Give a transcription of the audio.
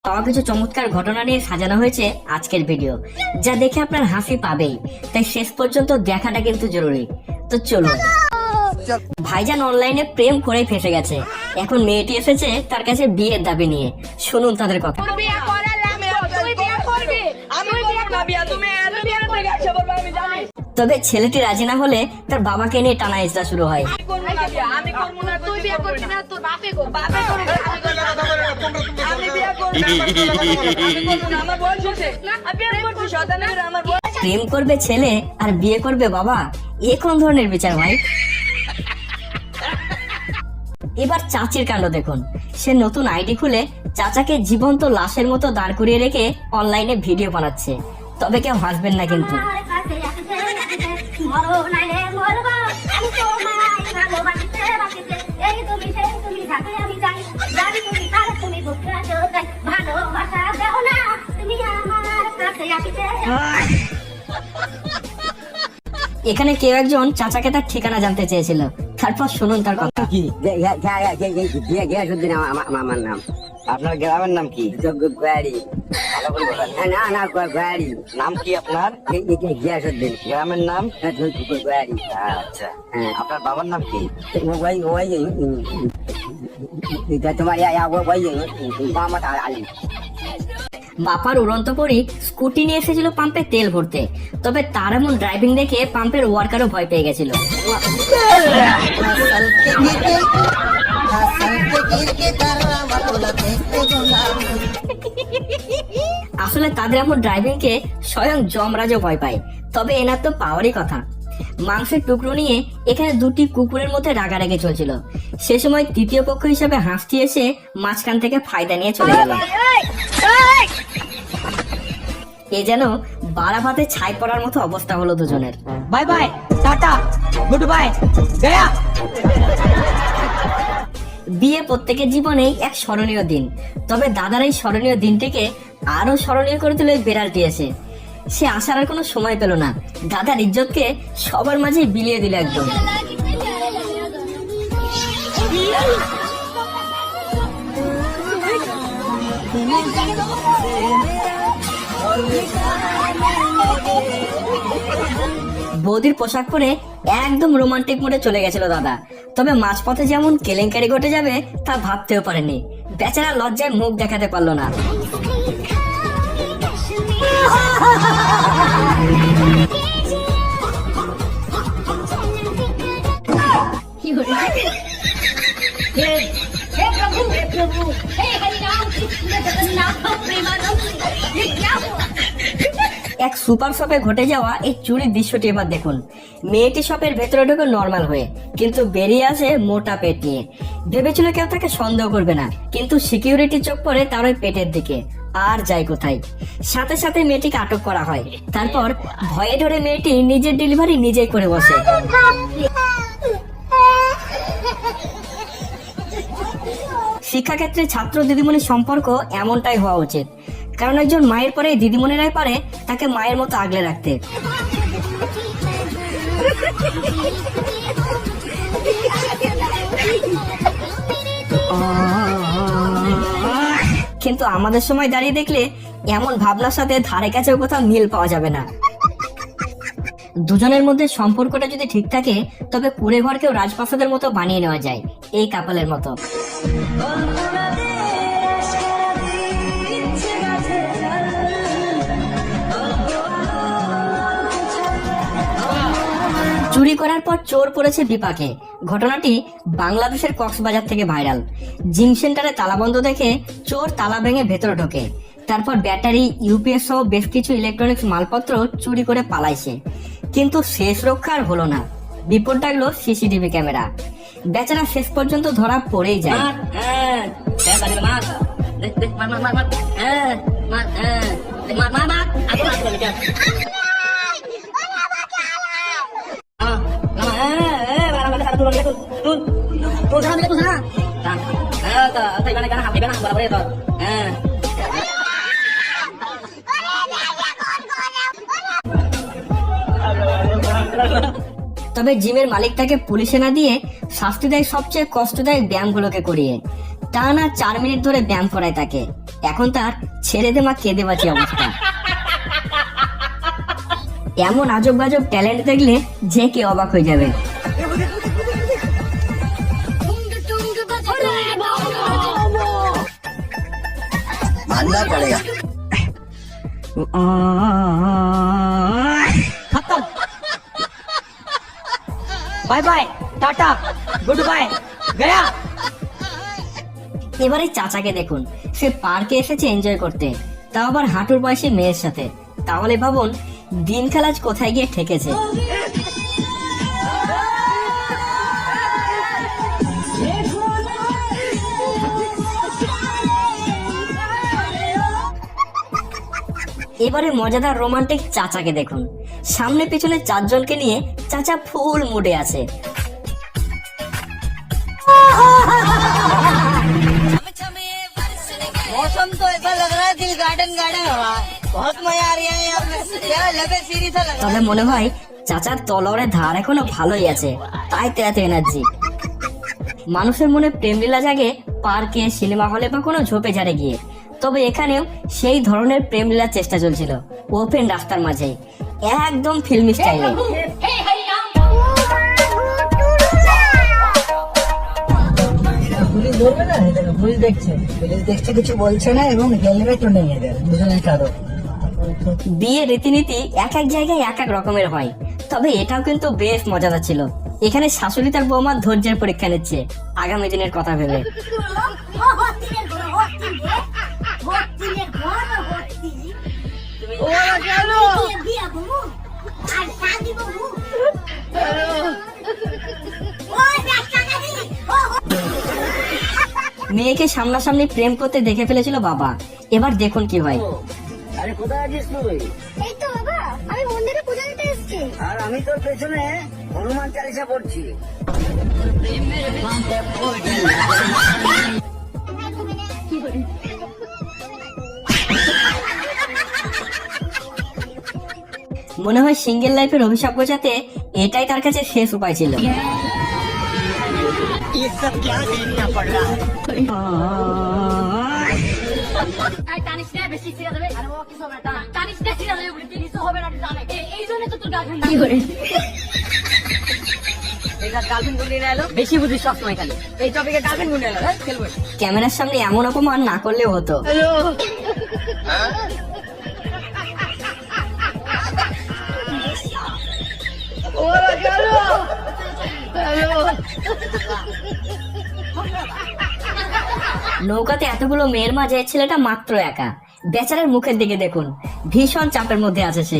পাওয়া কিছু চমৎকার ঘটনা নিয়ে সাজানো হয়েছে আজকের ভিডিও, যা দেখে আপনার হাসি পাবেই, তাই শেষ পর্যন্ত দেখাটা কিন্তু জরুরি। তো চলুন। ভাইজান অনলাইনে প্রেম করে ফেসে গেছে, এখন মেয়েটি এসেছে তার কাছে বিয়ের দাবি নিয়ে। শুনুন তাদের কথা। তবে ছেলেটি রাজি না হলে তার বাবাকে নিয়ে টানা হেঁচড়া শুরু হয়। প্রেম করবে ছেলে আর বিয়ে করবে বাবা, এ কোন ধরনের বিচার ভাই? এবার চাচির কাণ্ড দেখুন। সে নতুন আইডি খুলে চাচাকে জীবন্ত লাশের মতো দাঁড় করিয়ে রেখে অনলাইনে ভিডিও বানাচ্ছে। তবে কেউ হাসবেন না কিন্তু। এখানে কেউ একজন চাচাকে তার ঠিকানা জানতে চেয়েছিল, তারপর শুনুন তার কথা। আমার নাম। আপনার গ্রামের নাম কি? নাম কি আপনার? গিয়াসুদ্দিন। গ্রামের নাম? আচ্ছা, আপনার বাবার নাম কি? তোমার মোহাম্মদ আলী। বাপার উড়ন্ত পরি স্কুটি নিয়ে এসেছিল পাম্পে তেল ভরতে, তবে তার এমন ড্রাইভিং দেখে পাম্পের ওয়ার্কারও ভয় পেয়ে গেছিল। আসলে তাদের এমন ড্রাইভিং কে স্বয়ং যমরাজও ভয় পায়। তবে এনার তো পাওয়ারই কথা। মাংসের টুকরো নিয়ে এখানে দুটি কুকুরের মধ্যে রাগারাগি চলছিল। সে সময় তৃতীয় পক্ষ হিসাবে হাঁসটি এসে মাঝখান থেকে ফায়দা নিয়ে চলে গেল। এ যেন বারাভাতে ছাই পড়ার মতো অবস্থা হলো দুজনের। Bye bye, tata, good bye, Gaya. বিয়ে প্রত্যেকের জীবনেই এক স্মরণীয় দিন, তবে দাদার এই স্মরণীয় দিনটিকে আরো স্মরণীয় করে তুলে বেড়ালটি এসে। সে আসার আর কোনো সময় পেল না, দাদার ইজ্জতকে সবার মাঝে বিলিয়ে দিল একদম। বৌদির পোশাক পরে একদম রোমান্টিক মোডে চলে গেছিল দাদা। তবে মাঝপথে যেমন কেলেঙ্কারি ঘটে যাবে তা ভাবতেও পারেনি। বেচারা লজ্জায় মুখ দেখাতে পারলো না। এক সুপার শপে ঘটে যাওয়া এই চুরির দৃশ্যটি এবার দেখুন। মেয়েটি শপের ভেতরে ঢুকে নর্মাল হয়ে, কিন্তু বেরিয়ে আসে মোটা পেট নিয়ে। ভেবেছিল কেউ তাকে সন্দেহ করবে না, কিন্তু সিকিউরিটি চোখ পড়ে তার ওই পেটের দিকে। আর যায় কোথায়? সাথে সাথে মেয়েটিকে আটক করা হয়। তারপর ভয়ে ধরে মেয়েটি নিজের ডেলিভারি নিজেই করে বসে। শিক্ষাক্ষেত্রে ছাত্র দিদিমণির সম্পর্ক এমনটাই হওয়া উচিত, কারণ একজন মায়ের পরে দিদিমণিরাই পারে তাকে মায়ের মতো আগলে রাখতে। কিন্তু আমাদের সময় দাঁড়িয়ে দেখলে এমন ভাবনার সাথে ধারে কাছেও কোথাও মিল পাওয়া যাবে না। দুজনের মধ্যে সম্পর্কটা যদি ঠিক থাকে, তবে কুড়ে ঘরকেও রাজপ্রাসাদের মতো বানিয়ে নেওয়া যায়, এই কাপলের মতো। চুরি করার পর চোর পড়েছে বিপাকে। ঘটনাটি বাংলাদেশের কক্সবাজার থেকে ভাইরাল। জিম সেন্টারে তালাবন্ধ দেখে চোর তালা ভেঙে ভেতরে ঢোকে। তারপর ব্যাটারি, ইউপিএস সহ বেশ কিছু ইলেকট্রনিক্স মালপত্র চুরি করে পালাইছে। কিন্তু শেষ রক্ষা আর হলো না, বিপদ ডাকলো সিসিটিভি ক্যামেরা। বেচারা শেষ পর্যন্ত ধরা পড়েই যায়। তবে জিমের মালিক তাকে পুলিশে না দিয়ে শাস্তি দেয় সবচেয়ে কষ্টদায়ক ব্যায়ামগুলোকে করিয়ে। টানা 4 মিনিট ধরে ব্যায়াম করায় তাকে। এখন তার ছেড়ে দে মা কেঁদে বাঁচি অবস্থা। এমন আজব গাজব ট্যালেন্ট দেখলে যে কে অবাক হয়ে যাবে। मानना पड़ेगा। खत्म। Bye bye tata goodbye गया। এবারে চাচাকে দেখুন, সে পার্কে এসেছে এনজয় করতে, তাও আবার হাঁটুর বয়সী মেয়ের সাথে। তাহলে ভাবুন দিনকাল আজ কোথায় গিয়ে ঠেকেছে। এবারে মজাদার রোমান্টিক চাচাকে দেখুন, সামনে পিছনে 4 জনকে নিয়ে চাচা ফুল মুডে আছে। मौसम तो ऐसा लग रहा है दिल गार्डन गार्डन हो रहा है। बहुत मजा आ रही है यहाँ पे। क्या लगे सीरीज सा लग रहा है। তবে মনে হয় চাচার তলোয়ারের ধার এখনো ভালোই আছে, তাই তো এত এনার্জি। মানুষের মনে প্রেমলীলা জাগে পার্কে, সিনেমা হলে বা কোনো ঝোপে ঝাড়ে গিয়ে। তবে এখানেও সেই ধরনের প্রেমলীলার চেষ্টা চলছিল ওপেন রাস্তার মাঝে, একদম ফিল্মি স্টাইলে। পুলিশ ধরবে না, এটা পুলিশ দেখছে, পুলিশ দেখছে কিছু বলছে না এবং হেলমেটও নেই এদের দুজনের কারো। বিয়ে রীতিনীতি এক এক জায়গায় এক এক রকমের হয়, তবে এটাও কিন্তু বেশ মজাদার ছিল। এখানে শাশুড়ি তার বৌমার ধৈর্যের পরীক্ষা নিচ্ছে আগামী দিনের কথা ভেবে। মেয়েকে সামনাসামনি প্রেম করতে দেখে ফেলেছিল বাবা, এবার দেখুন কি হয়। আরে কোথায় আছিস তুই? এই তো বাবা, আমি মন্দিরে পূজা দিতে এসেছি। আর আমি তোর পেছনে হনুমান চালিসা পড়ছি। মনে হয় সিঙ্গেল লাইফের অভিশাপ গোছাতে এটাই তার কাছে শেষ উপায় ছিল। বেশি বুঝি সবসময় খালি এই টপিকে গার্লফ্রেন্ড গুনে এলো খেলবো। ক্যামেরার সামনে এমন অপমান না করলেও হতো। নৌকাতে এতগুলো মেয়ের মাঝে ছেলেটা মাত্র একা। বেচারার মুখের দিকে দেখুন, ভীষণ চাপের মধ্যে আছে সে।